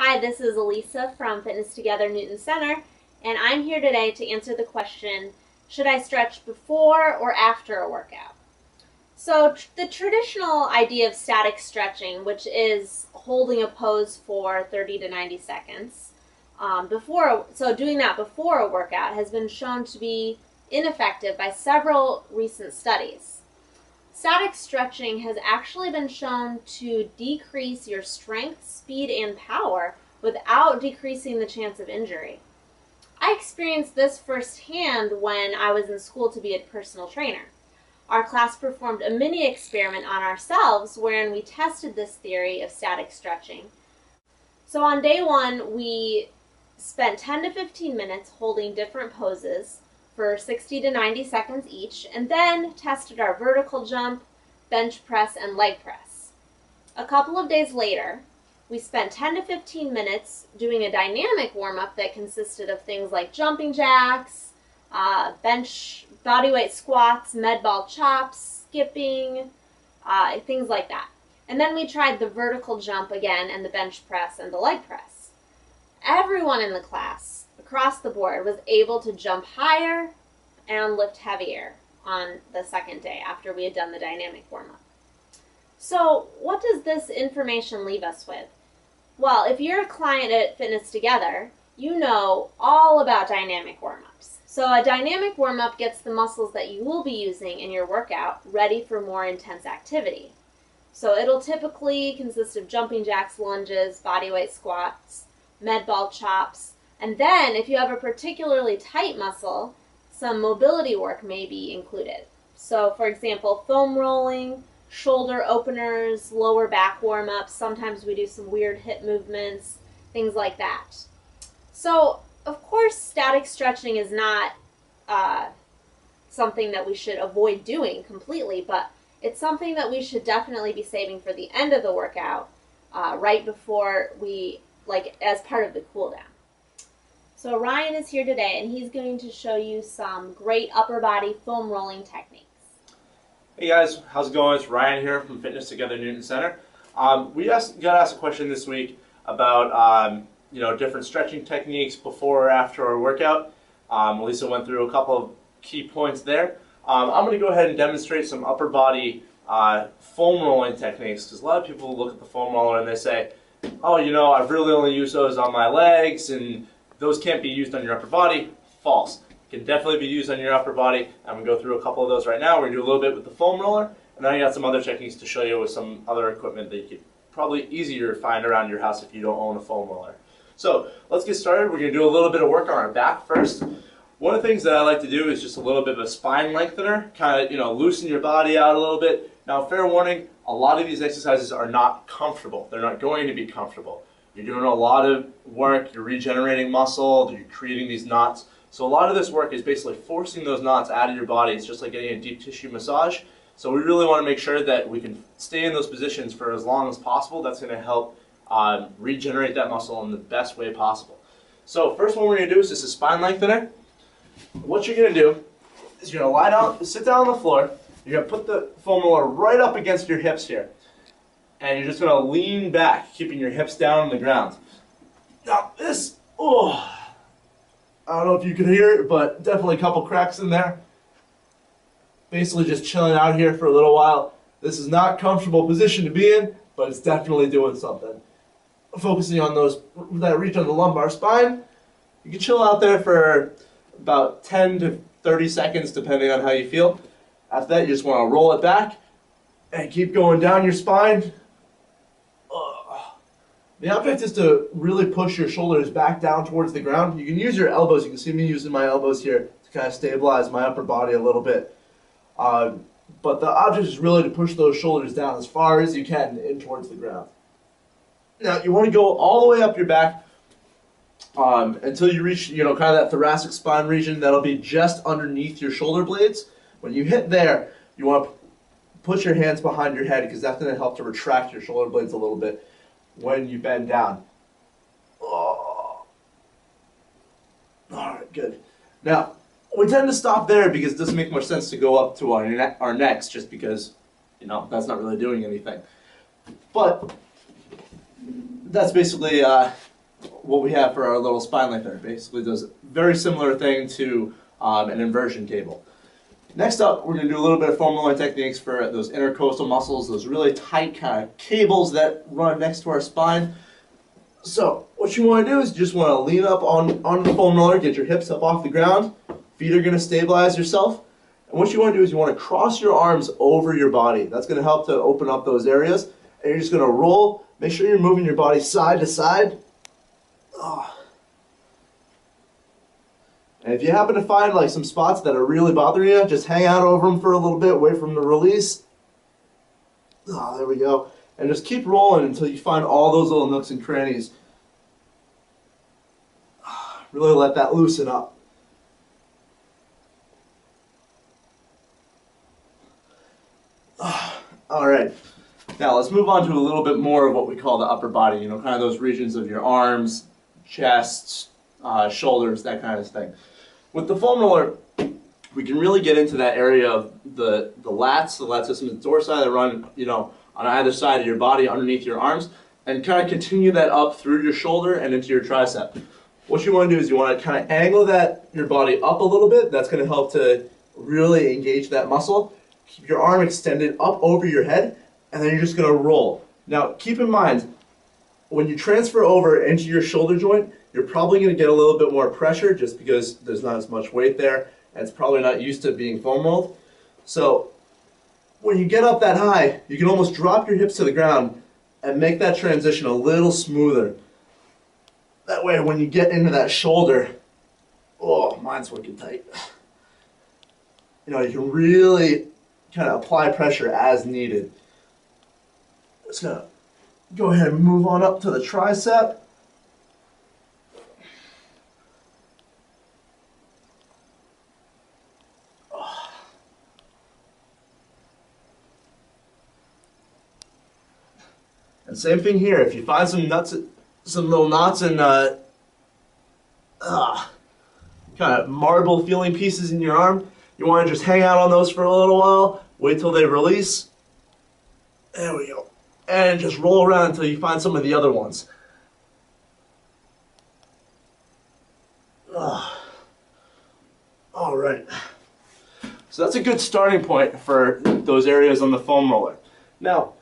Hi, this is Elisa from Fitness Together Newton Center, and I'm here today to answer the question, should I stretch before or after a workout? So the traditional idea of static stretching, which is holding a pose for 30 to 90 seconds, doing that before a workout has been shown to be ineffective by several recent studies. Static stretching has actually been shown to decrease your strength, speed, and power without decreasing the chance of injury. I experienced this firsthand when I was in school to be a personal trainer. Our class performed a mini experiment on ourselves wherein we tested this theory of static stretching. So on day one, we spent 10 to 15 minutes holding different poses for 60 to 90 seconds each, and then tested our vertical jump, bench press, and leg press. A couple of days later, we spent 10 to 15 minutes doing a dynamic warm-up that consisted of things like jumping jacks, bench bodyweight squats, med ball chops, skipping, things like that. And then we tried the vertical jump again and the bench press and the leg press. Everyone in the class, across the board, was able to jump higher and lift heavier on the second day after we had done the dynamic warm-up. So what does this information leave us with? Well, if you're a client at Fitness Together, you know all about dynamic warm-ups. So a dynamic warm-up gets the muscles that you will be using in your workout ready for more intense activity. So it'll typically consist of jumping jacks, lunges, bodyweight squats, med ball chops, and then if you have a particularly tight muscle, some mobility work may be included. So for example, foam rolling, shoulder openers, lower back warm-ups, sometimes we do some weird hip movements, things like that. So of course static stretching is not something that we should avoid doing completely, but it's something that we should definitely be saving for the end of the workout, right before as part of the cool down. So Ryan is here today and he's going to show you some great upper body foam rolling techniques. Hey guys, how's it going? It's Ryan here from Fitness Together Newton Center. We got asked a question this week about different stretching techniques before or after our workout. Lisa went through a couple of key points there. I'm going to go ahead and demonstrate some upper body foam rolling techniques, because a lot of people look at the foam roller and they say, oh, I've really only used those on my legs and those can't be used on your upper body. False. It can definitely be used on your upper body. I'm going to go through a couple of those right now. We're going to do a little bit with the foam roller, and then I got some other techniques to show you with some other equipment that you could probably easier find around your house if you don't own a foam roller. So let's get started. We're going to do a little bit of work on our back first. One of the things that I like to do is just a little bit of a spine lengthener, kind of loosen your body out a little bit. Now, fair warning, a lot of these exercises are not comfortable. They're not going to be comfortable. You're doing a lot of work, you're regenerating muscle, you're creating these knots. So a lot of this work is basically forcing those knots out of your body. It's just like getting a deep tissue massage. So we really want to make sure that we can stay in those positions for as long as possible. That's going to help regenerate that muscle in the best way possible. So first one we're going to do is just a spine lengthener. What you're going to do is you're going to lie down, sit down on the floor. You're going to put the foam roller right up against your hips here. And you're just going to lean back, keeping your hips down on the ground. Now this, I don't know if you can hear it, but definitely a couple cracks in there. Basically just chilling out here for a little while. This is not a comfortable position to be in, but it's definitely doing something. Focusing on those that reach on the lumbar spine. You can chill out there for about 10 to 30 seconds depending on how you feel. After that, you just want to roll it back and keep going down your spine. The object is to really push your shoulders back down towards the ground. You can use your elbows. You can see me using my elbows here to kind of stabilize my upper body a little bit. But the object is really to push those shoulders down as far as you can in towards the ground. Now, you want to go all the way up your back until you reach, kind of that thoracic spine region. That'll be just underneath your shoulder blades. When you hit there, you want to put your hands behind your head because that's going to help to retract your shoulder blades a little bit when you bend down. Oh. Alright, good. Now, we tend to stop there because it doesn't make much sense to go up to our necks just because, that's not really doing anything. But that's basically what we have for our little spine lengthener. Basically does a very similar thing to an inversion cable. Next up, we're going to do a little bit of foam rolling techniques for those intercostal muscles, those really tight kind of cables that run next to our spine. So what you want to do is you just want to lean up on the foam roller, get your hips up off the ground, feet are going to stabilize yourself. And what you want to do is you want to cross your arms over your body. That's going to help to open up those areas. And you're just going to roll. Make sure you're moving your body side to side. Oh. And if you happen to find like some spots that are really bothering you, just hang out over them for a little bit, wait for them to release. Oh, there we go. And just keep rolling until you find all those little nooks and crannies. Really let that loosen up. All right. Now let's move on to a little bit more of what we call the upper body, kind of those regions of your arms, chest, shoulders, that kind of thing. With the foam roller, we can really get into that area of the lats, the lat system, the dorsi that run, on either side of your body, underneath your arms, and kind of continue that up through your shoulder and into your tricep. What you want to do is you want to kind of angle your body up a little bit. That's going to help to really engage that muscle. Keep your arm extended up over your head, and then you're just going to roll. Now, keep in mind, when you transfer over into your shoulder joint, you're probably going to get a little bit more pressure just because there's not as much weight there, and it's probably not used to being foam rolled. So when you get up that high, you can almost drop your hips to the ground and make that transition a little smoother. That way, when you get into that shoulder, oh, mine's wicked tight. You can really kind of apply pressure as needed. Just gonna go ahead and move on up to the tricep. And same thing here. If you find some little knots and kind of marble feeling pieces in your arm, you want to just hang out on those for a little while, wait till they release. There we go. And just roll around until you find some of the other ones. All right. So that's a good starting point for those areas on the foam roller. Now,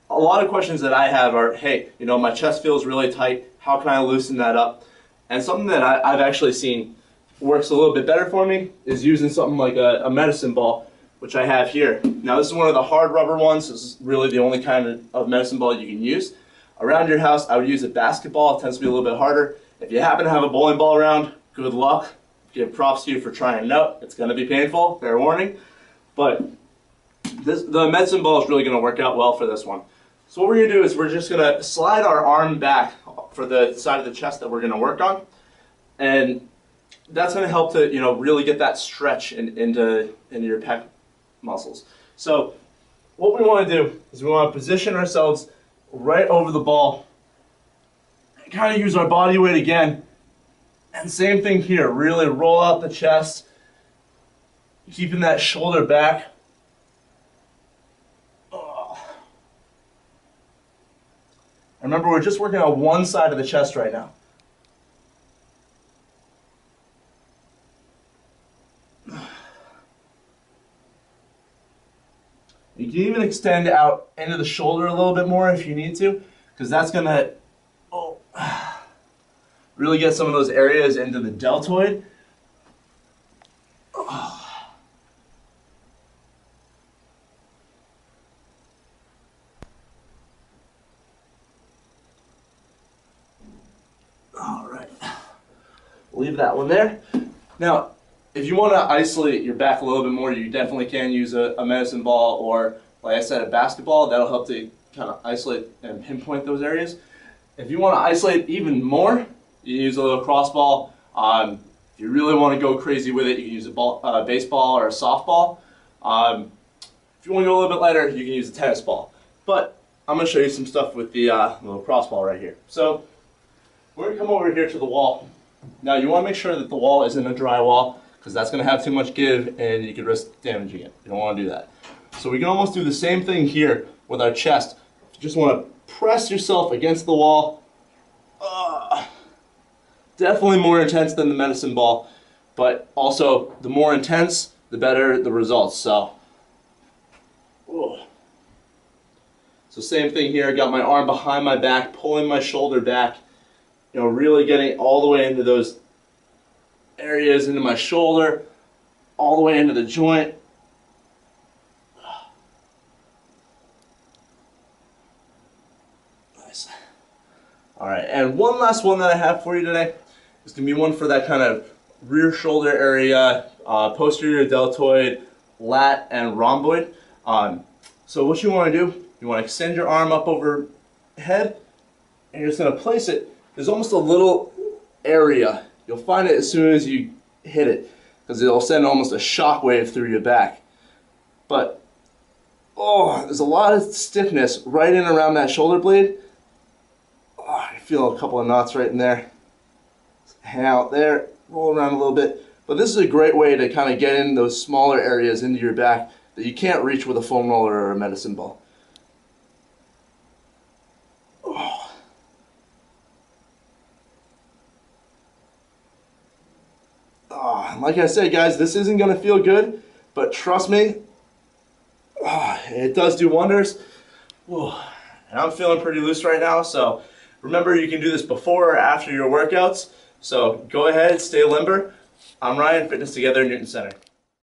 a lot of questions that I have are, hey, my chest feels really tight. How can I loosen that up? And something that I've actually seen works a little bit better for me is using something like a medicine ball, which I have here. Now, this is one of the hard rubber ones. This is really the only kind of medicine ball you can use. Around your house, I would use a basketball. It tends to be a little bit harder. If you happen to have a bowling ball around, good luck. Give props to you for trying it out. It's going to be painful, fair warning. But the medicine ball is really going to work out well for this one. So what we're going to do is we're just going to slide our arm back for the side of the chest that we're going to work on. And that's going to help to, really get that stretch into your pec muscles. So what we want to do is we want to position ourselves right over the ball, kind of use our body weight again, and same thing here, really roll out the chest, keeping that shoulder back. Remember, we're just working on one side of the chest right now. You can even extend out into the shoulder a little bit more if you need to, because that's going to really get some of those areas into the deltoid. All right, leave that one there. Now, if you want to isolate your back a little bit more, you definitely can use a medicine ball or, like I said, a basketball. That'll help to kind of isolate and pinpoint those areas. If you want to isolate even more, you can use a little crossball. If you really want to go crazy with it, you can use a baseball or a softball. If you want to go a little bit lighter, you can use a tennis ball. But I'm going to show you some stuff with the little crossball right here. So we're going to come over here to the wall. Now you want to make sure that the wall isn't a dry wall, because that's going to have too much give and you could risk damaging it. You don't want to do that. So we can almost do the same thing here with our chest. You just want to press yourself against the wall. definitely more intense than the medicine ball, but also the more intense, the better the results. So same thing here. I got my arm behind my back, pulling my shoulder back, you know, really getting all the way into those areas, into my shoulder, all the way into the joint. Nice. All right, and one last one that I have for you today is going to be one for that kind of rear shoulder area, posterior deltoid, lat, and rhomboid. So what you want to do, you want to extend your arm up overhead, and you're just going to place it. There's almost a little area. You'll find it as soon as you hit it, because it'll send almost a shock wave through your back. But, there's a lot of stiffness right in around that shoulder blade. I feel a couple of knots right in there. Hang out there, roll around a little bit. But this is a great way to kind of get in those smaller areas into your back that you can't reach with a foam roller or a medicine ball. Like I said, guys, this isn't going to feel good, but trust me, it does do wonders. And I'm feeling pretty loose right now, so remember, you can do this before or after your workouts. So go ahead, stay limber. I'm Ryan, Fitness Together, Newton Center.